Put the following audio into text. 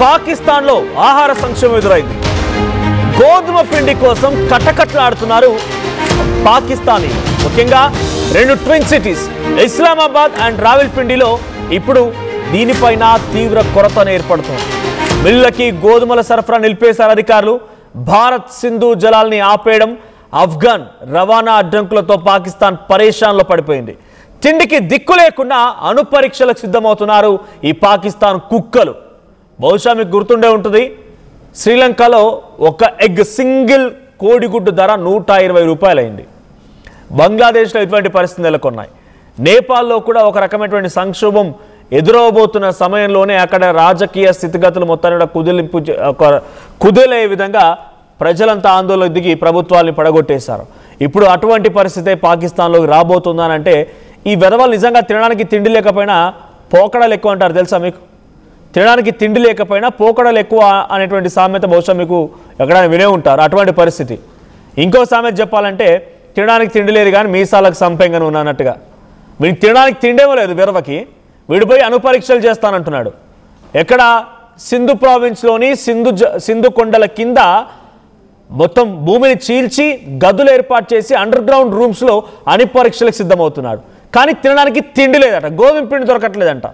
పాకిస్తాన్లో ఆహార సంక్షోభం ఎదురైంది. గోధుమ పిండి కోసం కటకట్లాడుతున్నారు పాకిస్తానీ. ముఖ్యంగా రెండు ట్విన్ సిటీస్ ఇస్లామాబాద్ అండ్ రావల్పిండిలో ఇప్పుడు దీనిపైన తీవ్ర కొరత ఏర్పడుతుంది. మిల్లకి గోధుమల సరఫరా నిలిపేశారు అధికారులు. భారత్ సింధు జలాల్ని ఆపేయడం, ఆఫ్ఘన్ రవాణా అడ్డంకులతో పాకిస్తాన్ పరేషాన్లో పడిపోయింది. తిండికి దిక్కు లేకుండా అణు పరీక్షలకు సిద్ధమవుతున్నారు ఈ పాకిస్తాన్ కుక్కలు. బహుశా మీకు గుర్తుండే ఉంటుంది, శ్రీలంకలో ఒక ఎగ్ సింగిల్ కోడిగుడ్డు ధర 120 రూపాయలు అయింది. బంగ్లాదేశ్లో ఇటువంటి పరిస్థితులు నెలకొన్నాయి. నేపాల్లో కూడా ఒక రకమైనటువంటి సంక్షోభం ఎదురవబోతున్న సమయంలోనే అక్కడ రాజకీయ స్థితిగతులు మొత్తాన్ని కుదిలే విధంగా ప్రజలంతా ఆందోళన దిగి ప్రభుత్వాన్ని పడగొట్టేశారు. ఇప్పుడు అటువంటి పరిస్థితే పాకిస్తాన్లోకి రాబోతుందనంటే ఈ వెధవలు నిజంగా తినడానికి తిండి లేకపోయినా పోకడలు ఎక్కువ అంటారు. తెలుసా మీకు? తినడానికి తిండి లేకపోయినా పోకడలు ఎక్కువ అనేటువంటి సామెత బహుశా మీకు ఎక్కడైనా వినే ఉంటారు. అటువంటి పరిస్థితి. ఇంకో సామెత చెప్పాలంటే తినడానికి తిండి లేదు కానీ మీసాలకు సంపెంగను ఉన్నట్టుగా. వీడికి తినడానికి తిండేమో లేదు బెరవకి, వీడిపోయి అణుపరీక్షలు చేస్తానంటున్నాడు. ఎక్కడ? సింధు ప్రావిన్స్లోని సింధు కొండల కింద మొత్తం భూమిని చీల్చి గదులు ఏర్పాటు చేసి అండర్ గ్రౌండ్ రూమ్స్లో అణుపరీక్షలకు సిద్ధమవుతున్నాడు. కానీ తినడానికి తిండి లేదట, గోధుమ పిండి దొరకట్లేదంట.